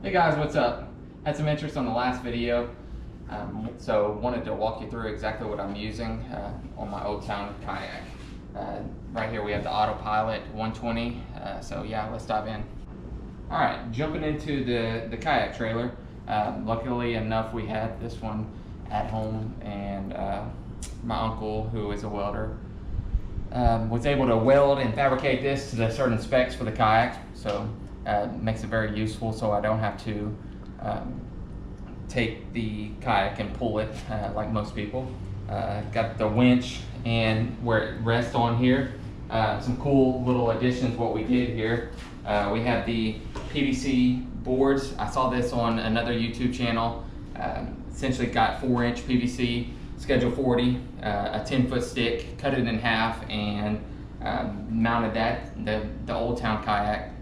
Hey guys, what's up? Had some interest on the last video, so wanted to walk you through exactly what I'm using on my Oldtown kayak. Right here we have the Autopilot 120, so yeah, let's dive in. Alright, jumping into the kayak trailer. Luckily enough we had this one at home, and my uncle, who is a welder, was able to weld and fabricate this to the certain specs for the kayak, so makes it very useful, so I don't have to take the kayak and pull it like most people. Got the winch and where it rests on here. Some cool little additions what we did here. We have the PVC boards. I saw this on another YouTube channel. Essentially got 4-inch PVC, Schedule 40, a 10-foot stick, cut it in half, and mounted that. The Oldtown kayak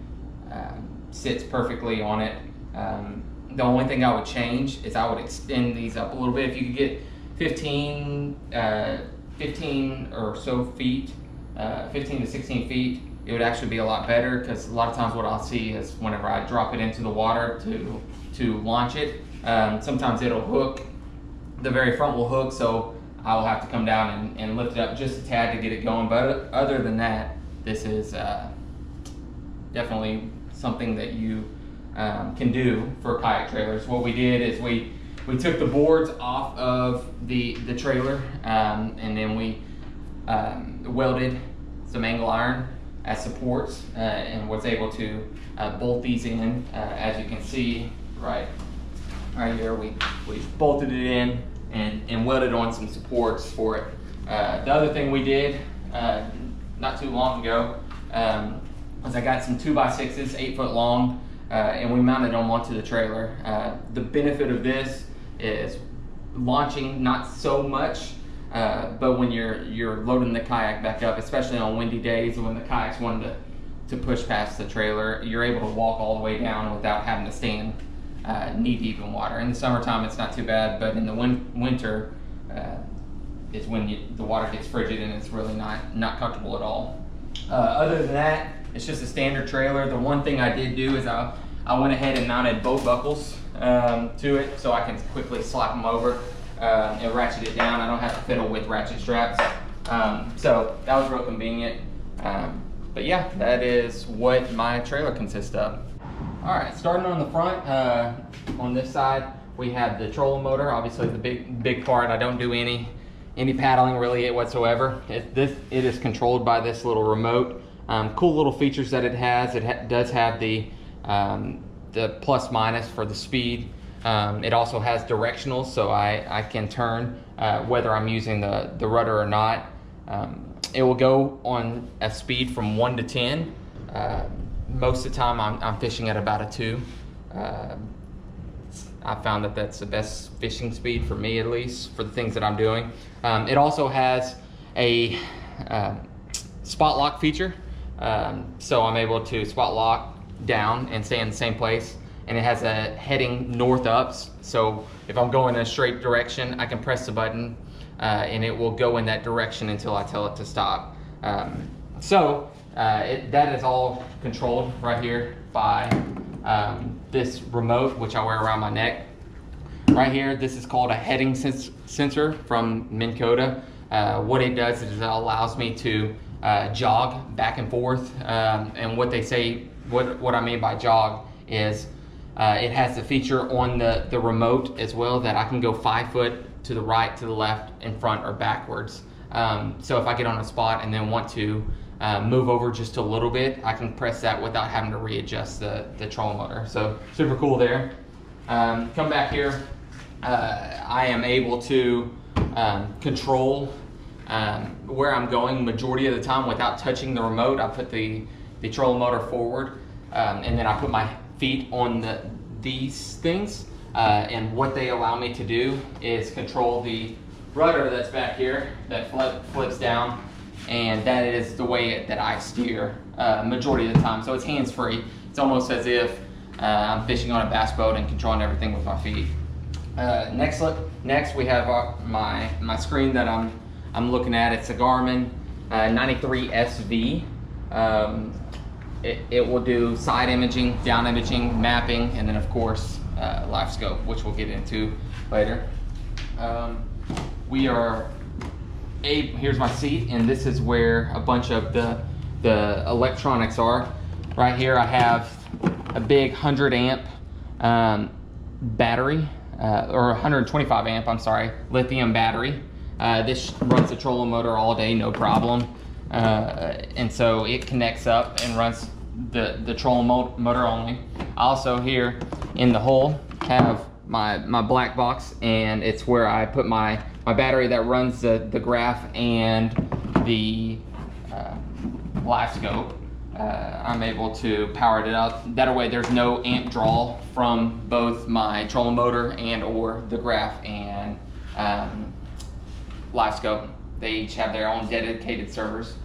sits perfectly on it. The only thing I would change is I would extend these up a little bit. If you could get 15 or so feet, 15 to 16 feet, it would actually be a lot better, because a lot of times what I'll see is whenever I drop it into the water to launch it, sometimes it'll hook, the very front will hook, so I will have to come down and lift it up just a tad to get it going. But other than that, this is definitely something that you can do for kayak trailers. What we did is we took the boards off of the trailer, and then we welded some angle iron as supports, and was able to bolt these in. As you can see right here, we bolted it in and welded on some supports for it. The other thing we did not too long ago was I got some 2x6s, 8 foot long, and we mounted them onto the trailer. The benefit of this is launching not so much, but when you're loading the kayak back up, especially on windy days when the kayak's wanting to push past the trailer, you're able to walk all the way down without having to stand knee deep in water. In the summertime it's not too bad, but in the winter is when the water gets frigid and it's really not comfortable at all. Other than that, it's just a standard trailer. The one thing I did do is I went ahead and mounted boat buckles to it, so I can quickly slap them over and ratchet it down. I don't have to fiddle with ratchet straps, so that was real convenient. But yeah, that is what my trailer consists of. All right, starting on the front, on this side, we have the trolling motor, obviously the big part. I don't do any paddling really whatsoever. It is controlled by this little remote. Cool little features that it has. It does have the plus minus for the speed. It also has directionals, so I can turn whether I'm using the rudder or not. It will go on a speed from 1 to 10. Most of the time I'm fishing at about a 2. I found that that's the best fishing speed for me, at least for the things that I'm doing. It also has a spot lock feature, so I'm able to spot lock down and stay in the same place. And it has a heading north ups, so if I'm going in a straight direction, I can press the button and it will go in that direction until I tell it to stop. That is all controlled right here by this remote, which I wear around my neck. Right here, this is called a heading sensor from Minn Kota. What it does is it allows me to jog back and forth, and what I mean by jog is it has the feature on the remote as well that I can go 5 foot to the right, to the left, in front, or backwards. So if I get on a spot and then want to move over just a little bit, I can press that without having to readjust the trolling motor. So super cool there. Come back here. I am able to control where I'm going majority of the time without touching the remote. I put the trolling motor forward, and then I put my feet on these things, and what they allow me to do is control the rudder that's back here that flips down, and that is the way that I steer majority of the time. So it's hands-free. It's almost as if I'm fishing on a bass boat and controlling everything with my feet. Next we have my screen that I'm looking at. It's a Garmin 93SV. it will do side imaging, down imaging, mapping, and then of course live scope, which we'll get into later. Here's my seat, and this is where a bunch of the electronics are. Right here I have a big 100 amp battery, or 125 amp, I'm sorry, lithium battery. This runs the trolling motor all day, no problem. And so it connects up and runs the trolling motor only. I also here in the hole have my black box, and it's where I put my battery that runs the graph and the live scope. I'm able to power it up. That way there's no amp draw from both my trolling motor and or the graph and live scope. They each have their own dedicated servers.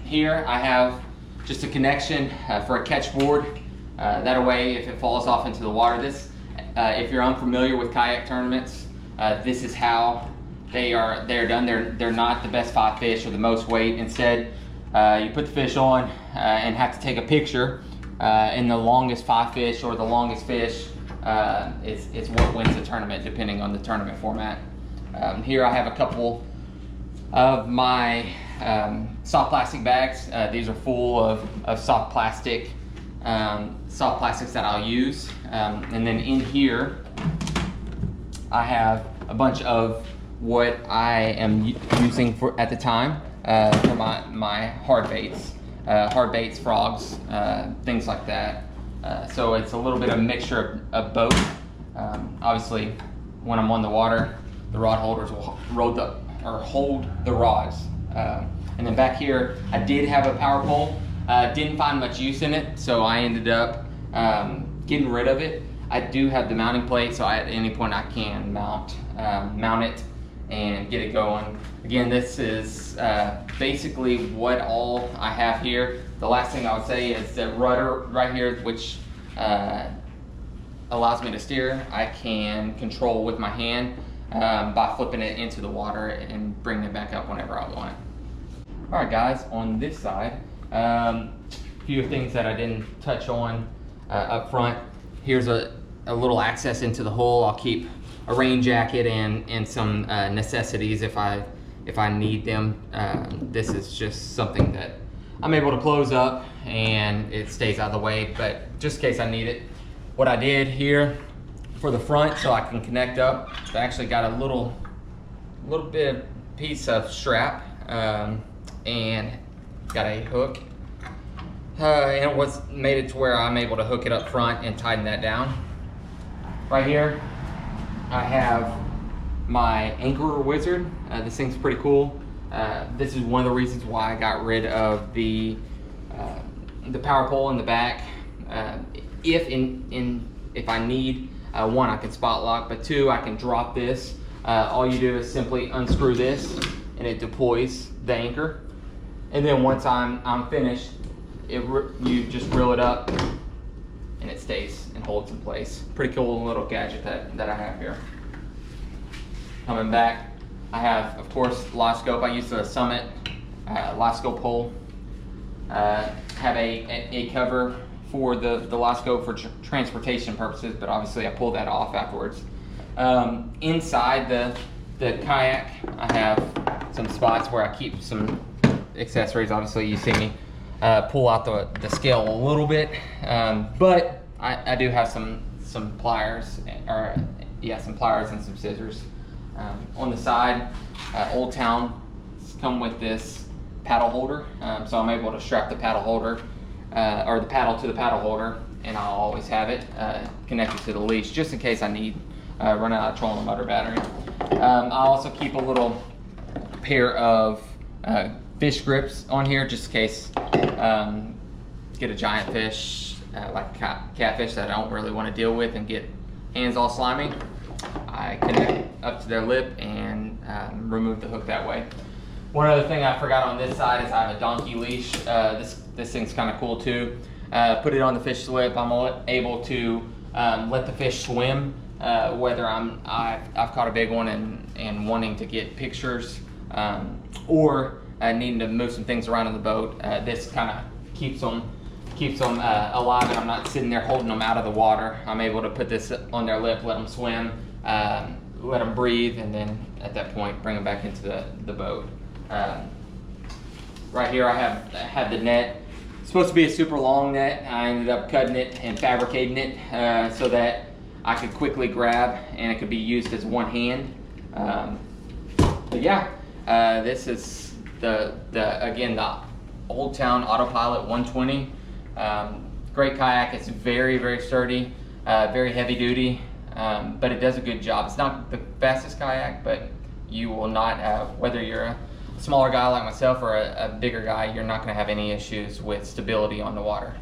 Here I have just a connection for a catch board. That way if it falls off into the water, if you're unfamiliar with kayak tournaments, this is how they're done. They're not the best 5 fish or the most weight. Instead, you put the fish on and have to take a picture, and the longest 5 fish or the longest fish is what wins the tournament, depending on the tournament format. Here I have a couple of my soft plastic bags. These are full of soft plastics that I'll use. And then in here I have a bunch of what I am using at the time for my hard baits, frogs, things like that. So it's a little bit of a mixture of both. Obviously when I'm on the water, the rod holders will hold the rods. And then back here I did have a power pole. Didn't find much use in it, so I ended up getting rid of it. I do have the mounting plate, so at any point I can mount it and get it going. Again, this is basically what all I have here. The last thing I would say is the rudder right here, which allows me to steer. I can control with my hand by flipping it into the water and bringing it back up whenever I want it. All right, guys, on this side, a few things that I didn't touch on up front. Here's a little access into the hole. I'll keep a rain jacket and some necessities if I need them. This is just something that I'm able to close up and it stays out of the way, but just in case I need it. What I did here for the front, so I can connect up, I actually got a little bit of piece of strap and got a hook, and it made it to where I'm able to hook it up front and tighten that down. Right here I have my anchor wizard. This thing's pretty cool. This is one of the reasons why I got rid of the power pole in the back. If I need one, I can spot lock, but two, I can drop this. All you do is simply unscrew this and it deploys the anchor. And then once I'm finished, you just reel it up and it stays and holds in place. Pretty cool little gadget that I have here. Coming back, I have, of course, live scope. I use the Summit live scope pole. Have a cover for the live scope for transportation purposes, but obviously I pull that off afterwards. Inside the kayak, I have some spots where I keep some accessories. Obviously you see me pull out the scale a little bit, but I do have some pliers, some pliers and some scissors. On the side, Oldtown come with this paddle holder, so I'm able to strap the paddle holder or the paddle to the paddle holder, and I'll always have it connected to the leash just in case I need run out of trolling motor battery. I also keep a little pair of fish grips on here just in case get a giant fish like catfish that I don't really want to deal with and get hands all slimy. I connect up to their lip and remove the hook that way. One other thing I forgot on this side is I have a donkey leash. This thing's kind of cool too. Put it on the fish lip. I'm able to let the fish swim, whether I've caught a big one and wanting to get pictures, or needing to move some things around in the boat, this kind of keeps them alive, and I'm not sitting there holding them out of the water. I'm able to put this on their lip, let them swim, let them breathe, and then at that point bring them back into the boat. Right here I have the net. It's supposed to be a super long net. I ended up cutting it and fabricating it so that I could quickly grab and it could be used as one hand. But yeah, this is again the Oldtown Autopilot 120. Great kayak. It's very, very sturdy, very heavy duty, but it does a good job. It's not the fastest kayak, but you will not have, whether you're a smaller guy like myself or a bigger guy, you're not going to have any issues with stability on the water.